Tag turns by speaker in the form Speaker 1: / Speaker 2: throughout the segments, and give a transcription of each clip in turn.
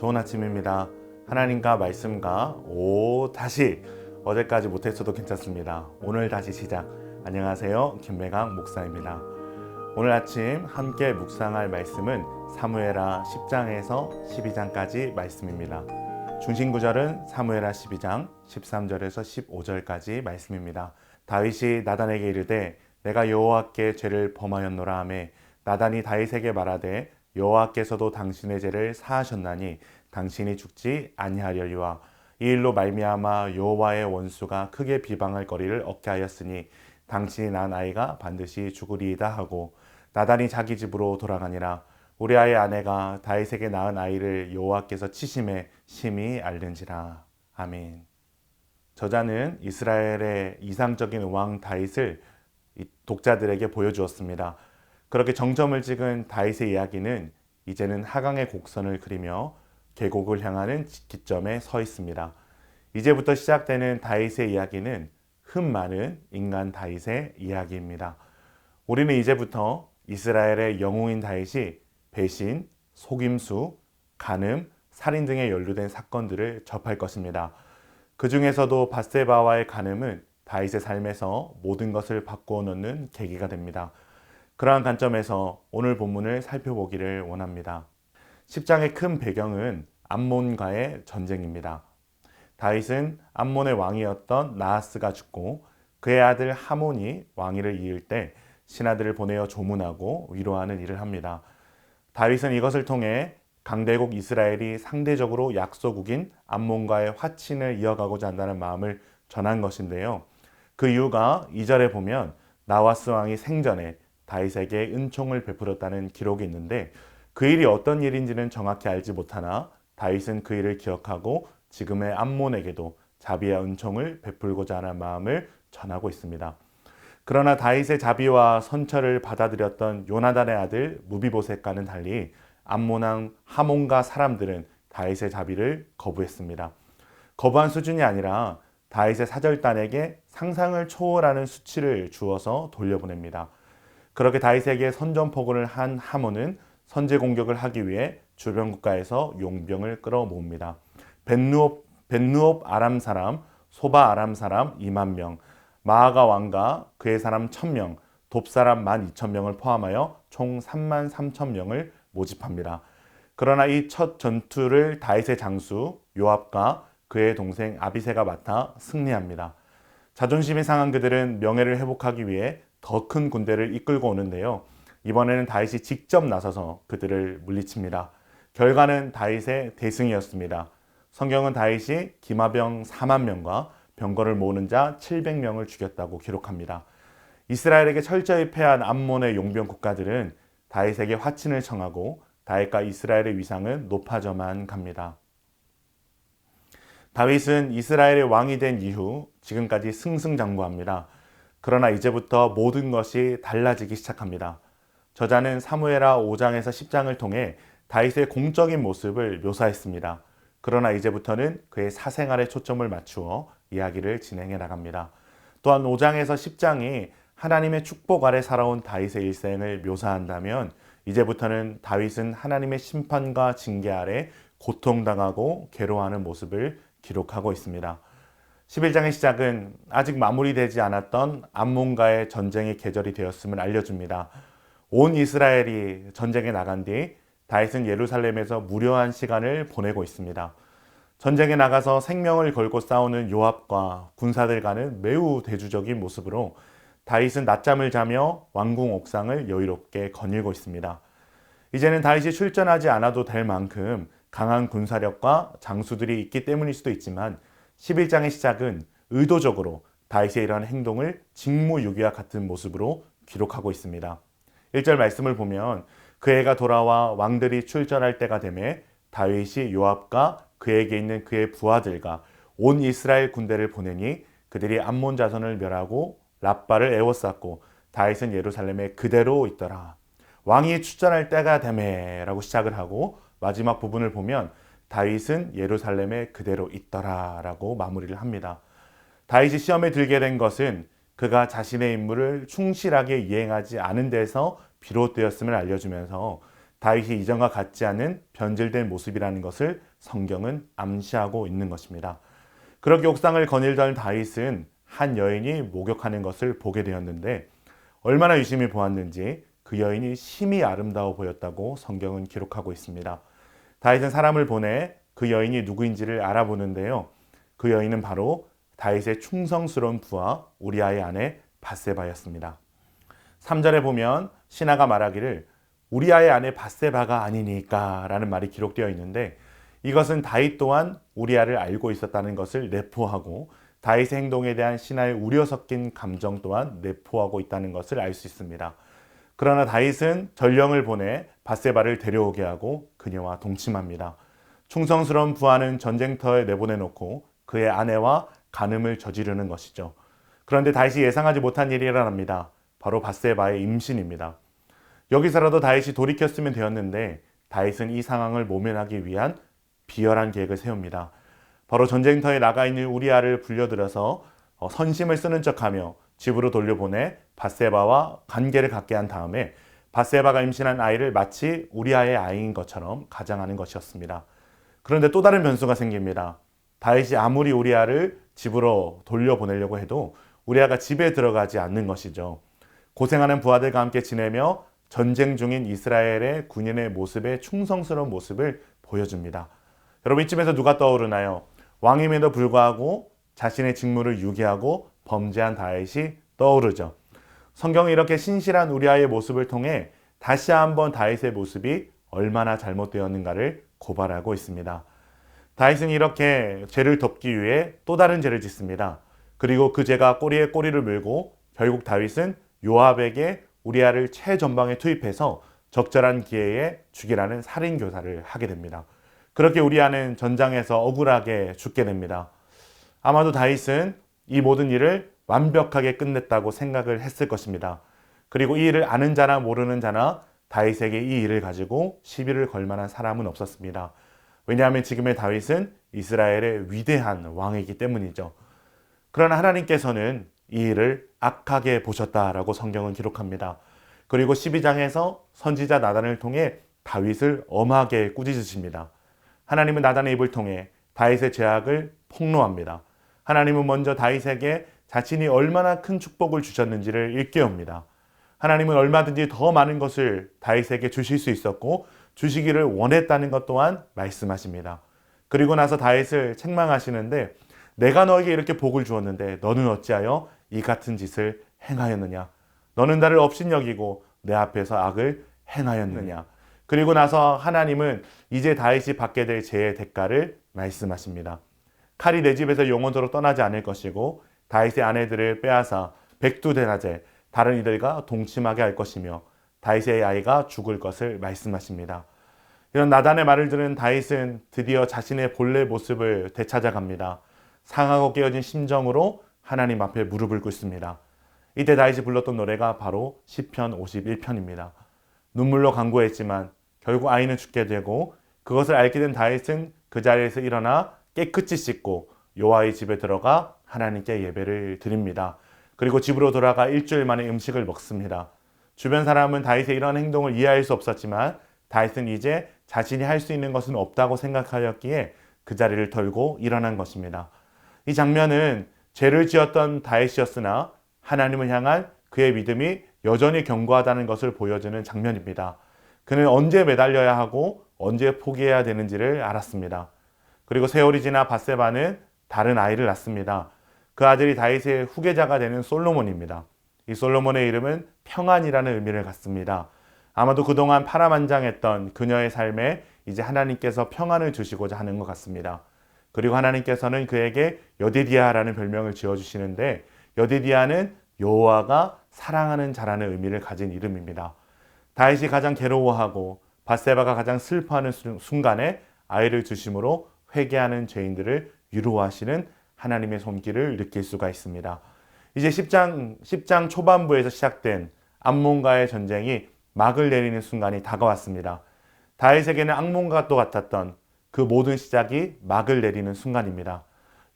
Speaker 1: 좋은 아침입니다. 하나님과 말씀과 다시 어제까지 못했어도 괜찮습니다. 오늘 다시 시작. 안녕하세요. 김매강 목사입니다. 오늘 아침 함께 묵상할 말씀은 사무엘하 10장에서 12장까지 말씀입니다. 중심 구절은 사무엘하 12장 13절에서 15절까지 말씀입니다. 다윗이 나단에게 이르되 내가 여호와께 죄를 범하였노라 하매 나단이 다윗에게 말하되 여호와께서도 당신의 죄를 사하셨나니 당신이 죽지 아니하려니와 이 일로 말미암아 여호와의 원수가 크게 비방할 거리를 얻게 하였으니 당신이 낳은 아이가 반드시 죽으리이다 하고 나단이 자기 집으로 돌아가니라. 우리아의 아내가 다윗에게 낳은 아이를 여호와께서 치심에 심히 앓는지라. 아멘. 저자는 이스라엘의 이상적인 왕 다윗을 독자들에게 보여주었습니다. 그렇게 정점을 찍은 다윗의 이야기는 이제는 하강의 곡선을 그리며 계곡을 향하는 기점에 서 있습니다. 이제부터 시작되는 다윗의 이야기는 흠 많은 인간 다윗의 이야기입니다. 우리는 이제부터 이스라엘의 영웅인 다윗이 배신, 속임수, 간음, 살인 등에 연루된 사건들을 접할 것입니다. 그 중에서도 밧세바와의 간음은 다윗의 삶에서 모든 것을 바꾸어 놓는 계기가 됩니다. 그러한 관점에서 오늘 본문을 살펴보기를 원합니다. 10장의 큰 배경은 암몬과의 전쟁입니다. 다윗은 암몬의 왕이었던 나하스가 죽고 그의 아들 하몬이 왕위를 이을 때 신하들을 보내어 조문하고 위로하는 일을 합니다. 다윗은 이것을 통해 강대국 이스라엘이 상대적으로 약소국인 암몬과의 화친을 이어가고자 한다는 마음을 전한 것인데요. 그 이유가 2절에 보면 나하스 왕이 생전에 다윗에게 은총을 베풀었다는 기록이 있는데 그 일이 어떤 일인지는 정확히 알지 못하나 다윗은 그 일을 기억하고 지금의 암몬에게도 자비와 은총을 베풀고자 하는 마음을 전하고 있습니다. 그러나 다윗의 자비와 선처를 받아들였던 요나단의 아들 무비보셋과는 달리 암몬 왕 하몬과 사람들은 다윗의 자비를 거부했습니다. 거부한 수준이 아니라 다윗의 사절단에게 상상을 초월하는 수치를 주어서 돌려보냅니다. 그렇게 다윗에게 선전포고를 한 하몬은 선제 공격을 하기 위해 주변 국가에서 용병을 끌어모읍니다. 벤누옵 아람 사람, 소바 아람 사람 2만 명, 마아가 왕과 그의 사람 1000명, 돕 사람 12,000명을 포함하여 총 3만 3천 명을 모집합니다. 그러나 이 첫 전투를 다윗의 장수 요압과 그의 동생 아비새가 맡아 승리합니다. 자존심이 상한 그들은 명예를 회복하기 위해 더 큰 군대를 이끌고 오는데요. 이번에는 다윗이 직접 나서서 그들을 물리칩니다. 결과는 다윗의 대승이었습니다. 성경은 다윗이 기마병 4만 명과 병거를 모으는 자 700명을 죽였다고 기록합니다. 이스라엘에게 철저히 패한 암몬의 용병 국가들은 다윗에게 화친을 청하고 다윗과 이스라엘의 위상은 높아져만 갑니다. 다윗은 이스라엘의 왕이 된 이후 지금까지 승승장구합니다. 그러나 이제부터 모든 것이 달라지기 시작합니다. 저자는 사무엘하 5장에서 10장을 통해 다윗의 공적인 모습을 묘사했습니다. 그러나 이제부터는 그의 사생활에 초점을 맞추어 이야기를 진행해 나갑니다. 또한 5장에서 10장이 하나님의 축복 아래 살아온 다윗의 일생을 묘사한다면 이제부터는 다윗은 하나님의 심판과 징계 아래 고통당하고 괴로워하는 모습을 기록하고 있습니다. 11장의 시작은 아직 마무리되지 않았던 암몬과의 전쟁의 계절이 되었음을 알려줍니다. 온 이스라엘이 전쟁에 나간 뒤 다윗은 예루살렘에서 무료한 시간을 보내고 있습니다. 전쟁에 나가서 생명을 걸고 싸우는 요압과 군사들과는 매우 대조적인 모습으로 다윗은 낮잠을 자며 왕궁 옥상을 여유롭게 거닐고 있습니다. 이제는 다윗이 출전하지 않아도 될 만큼 강한 군사력과 장수들이 있기 때문일 수도 있지만 11장의 시작은 의도적으로 다윗의 이러한 행동을 직무유기와 같은 모습으로 기록하고 있습니다. 1절 말씀을 보면 그 해가 돌아와 왕들이 출전할 때가 되매 다윗이 요압과 그에게 있는 그의 부하들과 온 이스라엘 군대를 보내니 그들이 암몬 자손을 멸하고 랍바를 에워쌌고 다윗은 예루살렘에 그대로 있더라. 왕이 출전할 때가 되매 라고 시작을 하고 마지막 부분을 보면 다윗은 예루살렘에 그대로 있더라 라고 마무리를 합니다. 다윗이 시험에 들게 된 것은 그가 자신의 임무를 충실하게 이행하지 않은 데서 비롯되었음을 알려주면서 다윗이 이전과 같지 않은 변질된 모습이라는 것을 성경은 암시하고 있는 것입니다. 그렇게 옥상을 거닐던 다윗은 한 여인이 목욕하는 것을 보게 되었는데 얼마나 유심히 보았는지 그 여인이 심히 아름다워 보였다고 성경은 기록하고 있습니다. 다윗은 사람을 보내 그 여인이 누구인지를 알아보는데요. 그 여인은 바로 다윗의 충성스러운 부하 우리아의 아내 밧세바였습니다. 3절에 보면 신하가 말하기를 우리아의 아내 밧세바가 아니니까 라는 말이 기록되어 있는데 이것은 다윗 또한 우리아를 알고 있었다는 것을 내포하고 다윗의 행동에 대한 신하의 우려 섞인 감정 또한 내포하고 있다는 것을 알 수 있습니다. 그러나 다윗은 전령을 보내 밧세바를 데려오게 하고 그녀와 동침합니다. 충성스러운 부하는 전쟁터에 내보내놓고 그의 아내와 간음을 저지르는 것이죠. 그런데 다윗이 예상하지 못한 일이 일어납니다. 바로 밧세바의 임신입니다. 여기서라도 다윗이 돌이켰으면 되었는데 다윗은 이 상황을 모면하기 위한 비열한 계획을 세웁니다. 바로 전쟁터에 나가 있는 우리아를 불려들여서 선심을 쓰는 척하며 집으로 돌려보내 밧세바와 관계를 갖게 한 다음에 밧세바가 임신한 아이를 마치 우리아의 아이인 것처럼 가장하는 것이었습니다. 그런데 또 다른 변수가 생깁니다. 다윗이 아무리 우리아를 집으로 돌려보내려고 해도 우리아가 집에 들어가지 않는 것이죠. 고생하는 부하들과 함께 지내며 전쟁 중인 이스라엘의 군인의 모습에 충성스러운 모습을 보여줍니다. 여러분 이쯤에서 누가 떠오르나요? 왕임에도 불구하고 자신의 직무를 유기하고 범죄한 다윗이 떠오르죠. 성경은 이렇게 신실한 우리아의 모습을 통해 다시 한번 다윗의 모습이 얼마나 잘못되었는가를 고발하고 있습니다. 다윗은 이렇게 죄를 덮기 위해 또 다른 죄를 짓습니다. 그리고 그 죄가 꼬리에 꼬리를 물고 결국 다윗은 요압에게 우리아를 최전방에 투입해서 적절한 기회에 죽이라는 살인 교사를 하게 됩니다. 그렇게 우리아는 전장에서 억울하게 죽게 됩니다. 아마도 다윗은 이 모든 일을 완벽하게 끝냈다고 생각을 했을 것입니다. 그리고 이 일을 아는 자나 모르는 자나 다윗에게 이 일을 가지고 시비를 걸 만한 사람은 없었습니다. 왜냐하면 지금의 다윗은 이스라엘의 위대한 왕이기 때문이죠. 그러나 하나님께서는 이 일을 악하게 보셨다라고 성경은 기록합니다. 그리고 12장에서 선지자 나단을 통해 다윗을 엄하게 꾸짖으십니다. 하나님은 나단의 입을 통해 다윗의 죄악을 폭로합니다. 하나님은 먼저 다윗에게 자신이 얼마나 큰 축복을 주셨는지를 일깨웁니다. 하나님은 얼마든지 더 많은 것을 다윗에게 주실 수 있었고 주시기를 원했다는 것 또한 말씀하십니다. 그리고 나서 다윗을 책망하시는데 내가 너에게 이렇게 복을 주었는데 너는 어찌하여 이 같은 짓을 행하였느냐? 너는 나를 업신여기고 내 앞에서 악을 행하였느냐? 그리고 나서 하나님은 이제 다윗이 받게 될 죄의 대가를 말씀하십니다. 칼이 내 집에서 영원토록 떠나지 않을 것이고 다윗의 아내들을 빼앗아 백두대낮에 다른 이들과 동침하게 할 것이며 다윗의 아이가 죽을 것을 말씀하십니다. 이런 나단의 말을 들은 다윗은 드디어 자신의 본래 모습을 되찾아갑니다. 상하고 깨어진 심정으로 하나님 앞에 무릎을 꿇습니다. 이때 다윗이 불렀던 노래가 바로 시편 51편입니다. 눈물로 간구했지만 결국 아이는 죽게 되고 그것을 알게 된 다윗은 그 자리에서 일어나 깨끗이 씻고 여호와의 집에 들어가 하나님께 예배를 드립니다. 그리고 집으로 돌아가 일주일 만에 음식을 먹습니다. 주변 사람은 다윗의 이런 행동을 이해할 수 없었지만 다윗은 이제 자신이 할 수 있는 것은 없다고 생각하였기에 그 자리를 털고 일어난 것입니다. 이 장면은 죄를 지었던 다윗이었으나 하나님을 향한 그의 믿음이 여전히 견고하다는 것을 보여주는 장면입니다. 그는 언제 매달려야 하고 언제 포기해야 되는지를 알았습니다. 그리고 세월이 지나 밧세바는 다른 아이를 낳습니다. 그 아들이 다윗의 후계자가 되는 솔로몬입니다. 이 솔로몬의 이름은 평안이라는 의미를 갖습니다. 아마도 그동안 파란만장했던 그녀의 삶에 이제 하나님께서 평안을 주시고자 하는 것 같습니다. 그리고 하나님께서는 그에게 여디디아라는 별명을 지어주시는데 여디디아는 여호와가 사랑하는 자라는 의미를 가진 이름입니다. 다윗이 가장 괴로워하고 밧세바가 가장 슬퍼하는 순간에 아이를 주심으로 회개하는 죄인들을 위로하시는 하나님의 손길을 느낄 수가 있습니다. 이제 10장 초반부에서 시작된 암몬과의 전쟁이 막을 내리는 순간이 다가왔습니다. 다윗에게는 악몽과 또 같았던 그 모든 시작이 막을 내리는 순간입니다.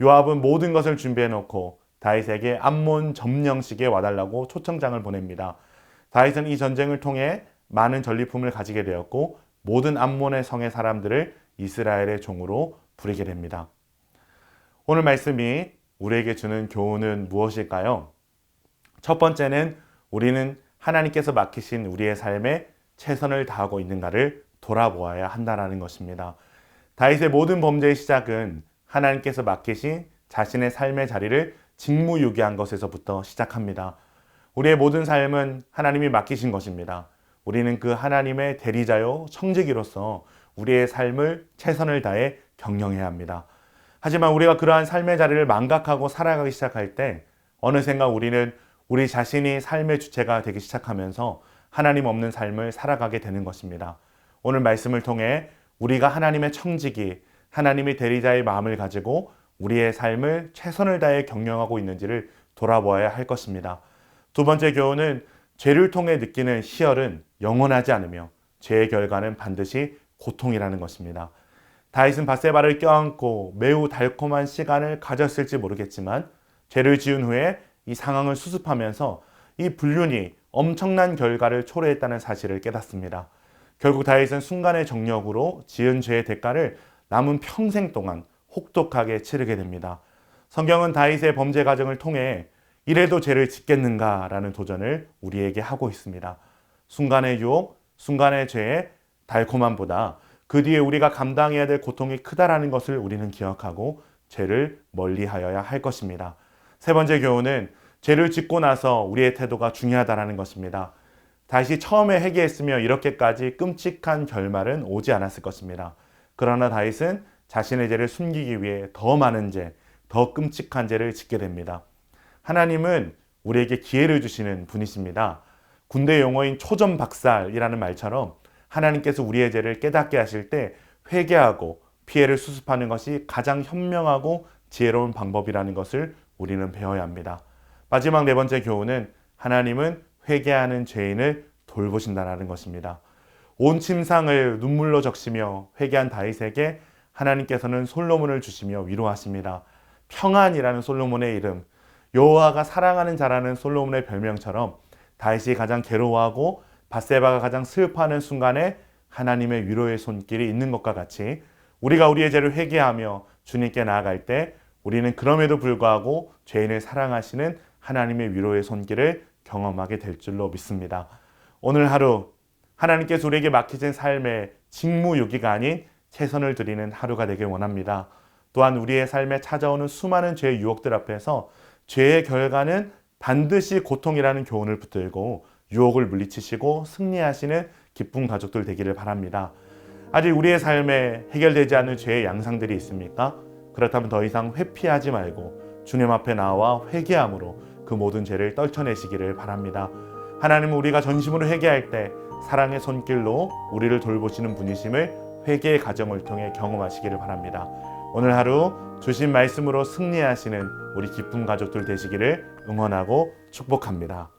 Speaker 1: 요압은 모든 것을 준비해놓고 다윗에게 암몬 점령식에 와달라고 초청장을 보냅니다. 다윗은 이 전쟁을 통해 많은 전리품을 가지게 되었고 모든 암몬의 성의 사람들을 이스라엘의 종으로 부리게 됩니다. 오늘 말씀이 우리에게 주는 교훈은 무엇일까요? 첫 번째는 우리는 하나님께서 맡기신 우리의 삶에 최선을 다하고 있는가를 돌아보아야 한다는 것입니다. 다윗의 모든 범죄의 시작은 하나님께서 맡기신 자신의 삶의 자리를 직무유기한 것에서부터 시작합니다. 우리의 모든 삶은 하나님이 맡기신 것입니다. 우리는 그 하나님의 대리자요 청지기로서 우리의 삶을 최선을 다해 경영해야 합니다. 하지만 우리가 그러한 삶의 자리를 망각하고 살아가기 시작할 때 어느샌가 우리는 우리 자신이 삶의 주체가 되기 시작하면서 하나님 없는 삶을 살아가게 되는 것입니다. 오늘 말씀을 통해 우리가 하나님의 청지기, 하나님의 대리자의 마음을 가지고 우리의 삶을 최선을 다해 경영하고 있는지를 돌아보아야 할 것입니다. 두 번째 교훈은 죄를 통해 느끼는 희열은 영원하지 않으며 죄의 결과는 반드시 고통이라는 것입니다. 다윗은 밧세바를 껴안고 매우 달콤한 시간을 가졌을지 모르겠지만 죄를 지은 후에 이 상황을 수습하면서 이 불륜이 엄청난 결과를 초래했다는 사실을 깨닫습니다. 결국 다윗은 순간의 정력으로 지은 죄의 대가를 남은 평생 동안 혹독하게 치르게 됩니다. 성경은 다윗의 범죄 과정을 통해 이래도 죄를 짓겠는가라는 도전을 우리에게 하고 있습니다. 순간의 유혹, 순간의 죄의 달콤함보다 그 뒤에 우리가 감당해야 될 고통이 크다라는 것을 우리는 기억하고 죄를 멀리하여야 할 것입니다. 세 번째 교훈은 죄를 짓고 나서 우리의 태도가 중요하다는 것입니다. 다시 처음에 회개했으며 이렇게까지 끔찍한 결말은 오지 않았을 것입니다. 그러나 다윗은 자신의 죄를 숨기기 위해 더 많은 죄, 더 끔찍한 죄를 짓게 됩니다. 하나님은 우리에게 기회를 주시는 분이십니다. 군대 용어인 초전박살이라는 말처럼 하나님께서 우리의 죄를 깨닫게 하실 때 회개하고 피해를 수습하는 것이 가장 현명하고 지혜로운 방법이라는 것을 우리는 배워야 합니다. 마지막 네 번째 교훈은 하나님은 회개하는 죄인을 돌보신다는 것입니다. 온 침상을 눈물로 적시며 회개한 다윗에게 하나님께서는 솔로몬을 주시며 위로하십니다. 평안이라는 솔로몬의 이름, 여호와가 사랑하는 자라는 솔로몬의 별명처럼 다윗이 가장 괴로워하고 밧세바가 가장 슬퍼하는 순간에 하나님의 위로의 손길이 있는 것과 같이 우리가 우리의 죄를 회개하며 주님께 나아갈 때 우리는 그럼에도 불구하고 죄인을 사랑하시는 하나님의 위로의 손길을 경험하게 될 줄로 믿습니다. 오늘 하루 하나님께서 우리에게 맡기신 삶의 직무유기가 아닌 최선을 드리는 하루가 되길 원합니다. 또한 우리의 삶에 찾아오는 수많은 죄의 유혹들 앞에서 죄의 결과는 반드시 고통이라는 교훈을 붙들고 유혹을 물리치시고 승리하시는 기쁜 가족들 되기를 바랍니다. 아직 우리의 삶에 해결되지 않은 죄의 양상들이 있습니까? 그렇다면 더 이상 회피하지 말고 주님 앞에 나와 회개함으로 그 모든 죄를 떨쳐내시기를 바랍니다. 하나님은 우리가 전심으로 회개할 때 사랑의 손길로 우리를 돌보시는 분이심을 회개의 과정을 통해 경험하시기를 바랍니다. 오늘 하루 주신 말씀으로 승리하시는 우리 기쁜 가족들 되시기를 응원하고 축복합니다.